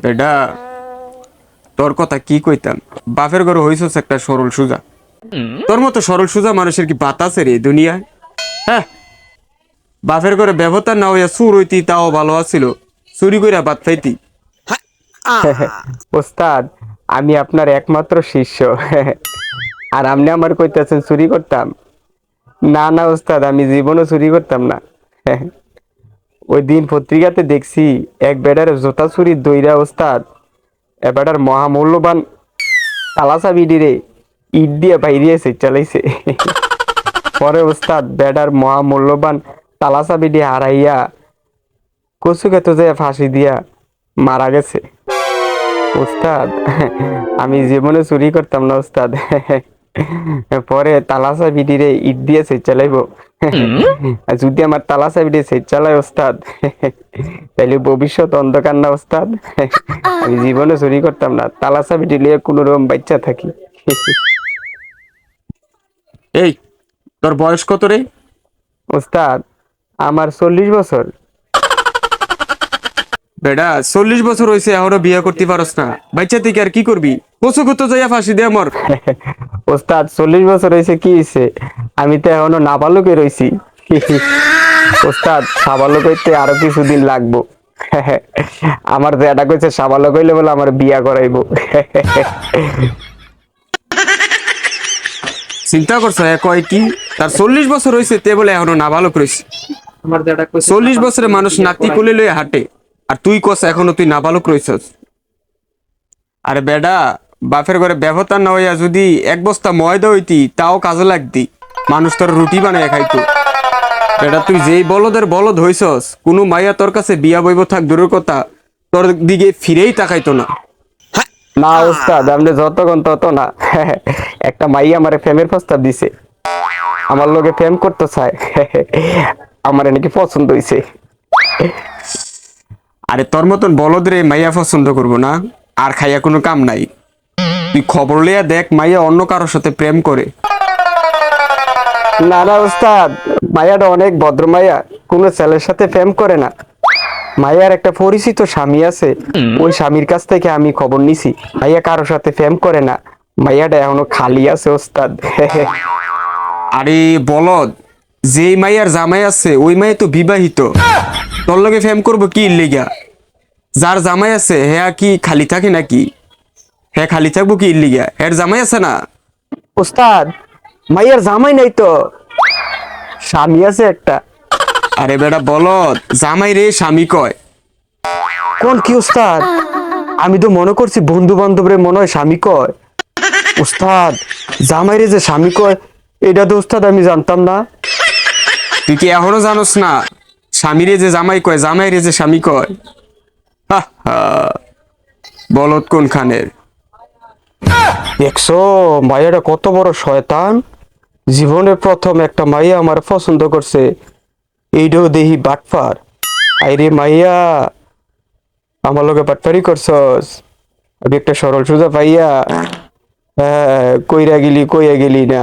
বেটা, তোর কথা কি কইতাম। বাপের ঘরে হইছস একটা সরল সুজা। তোর মতো সরল সুজা মানুষের কি বাত আছে রে দুনিয়ায়? হ্যাঁ, বাপের ঘরে ব্যবতার না হইয়া চুর হইতি তাও ভালো আছিল, চুরি কইরা ভাত খাইতি। ওস্তাদ, আমি আপনার একমাত্র শিষ্য। আর আপনি আমার কইতেছেন চুরি করতাম? না না ওস্তাদ, আমি জীবনও চুরি করতাম না। ওই দিন পত্রিকাতে দেখছি এক বেটার জোতা চুরির দইরা ওস্তাদ, এ বেটার মহামূল্যবান তালাসা বিডিরে ইট দিয়ে বাইরিয়েছে চালাইছে। পরে ওস্তাদ বেটার মহামূল্যবান তালাসা বিডি হারাইয়া কচু খেতে যায় ফাঁসি দিয়া মারা গেছে। ওস্তাদ, আমি জীবনে চুরি করতাম না ওস্তাদ। পরে তালাসা বিডিরে ইট দিয়েছে চালাইবো। যদি আমার তালাসা বিডি সেট চালায় ওস্তাদ, তাহলে ভবিষ্যৎ অন্ধকার না ওস্তাদ। আমি জীবনে চুরি করতাম না, তালাসা বিডি লিয়ে কোনো রকম বাচ্চা থাকি। এই, তোর বয়স কত রে? ওস্তাদ, আমার 40 বছর। বেটা, 40 বছর হয়েছে এখনো বিয়ে করতে পারস না? বাচ্চা থেকে আর কি করবি? কচু কত যাইয়া ফাঁসি দে মর। ওস্তাদ, 40 বছর হয়েছে কি হয়েছে? আমি তো এখনো নাবালকে রয়েছি। ওস্তাদ, সাবালক হইতে আরো কিছুদিন লাগবো। আমার যেটা কইছে সাবালক হইলে বলে আমার বিয়া করাইবো। চিন্তা করছো কয় কি? তার 40 বছর হয়েছে তে বলে এখনো নাবালক রয়েছে। 40 বছরে মানুষ নাতি কোলে লইয়া হাঁটে, আর তুই কস এখনো তুই নাবালক রইছস। আরে বেডা, বাপের ঘরে ব্যবতার না হইয়া যদি এক বস্তা ময়দা হইতি তাও কাজে লাগতি, মানুষ তোর রুটি বানাইয়া খাইতো। বেটা, তুই যেই বলদের বলদ হইছস, কোনো মাইয়া তোর কাছে বিয়া বইব থাক দূরের কথা, তোর দিকে ফিরেই তাকাইতো না। না ওস্তাদ, আপনি যতক্ষণ তত না। একটা মাই আমারে প্রেমের প্রস্তাব দিছে, আমার লগে প্রেম করতে চায়। আমার নাকি পছন্দ হইছে। আরে তোর মতন বলদরে মাইয়া পছন্দ করবো না, আর খাইয়া কোনো কাম নাই। তুই খবর লইয়া দেখ, মাইয়া অন্য কারোর সাথে প্রেম করে। না না ওস্তাদ, মাইয়াটা অনেক ভদ্র মাইয়া, কোনো ছেলের সাথে প্রেম করে না। মাইয়ার একটা পরিচিত স্বামী আছে, ওই স্বামীর কাছ থেকে আমি খবর নিছি, মাইয়া কারোর সাথে প্রেম করে না, মাইয়াটা এখনো খালি আছে ওস্তাদ। আরে বলদ, যেই মাইয়ার জামাই আছে ওই মাই তো বিবাহিত, তোর লগে প্রেম করবো কি ইল্লিগা? যার জামাই আছে হ্যাঁ কি খালি থাকে নাকি? হ্যাঁ খালি থাকবো কি ইল্লিগা? হ্যাঁ জামাই আছে না? ওস্তাদ, মাইয়ার জামাই নাই তো, স্বামী আছে একটা। আরে বেটা বলদ, জামাই রে স্বামী কয়। কোন কি ওস্তাদ? আমি তো মনে করছি বন্ধু বান্ধবরে মনে হয় স্বামী কয়। ওস্তাদ, জামাইরে যে স্বামী কয়, এটা তো ওস্তাদ আমি জানতাম না। তুই কি এখনো জানোস না? স্বামীরে যে জামাই কয়, জামাই রে যে স্বামী কয়। হা হা, বলদ কোন খানের। দেখছো মাইয়াটা কত বড় শয়তান, জীবনে প্রথম একটা মাইয়া আমার পছন্দ করছে, এইটাও দেহি বাটপার। আইরে মাইয়া, আমার লগে বাটপারি করছস? আমি একটা সরল সোজা পাইয়া, হ্যাঁ, কইরা গেলি না।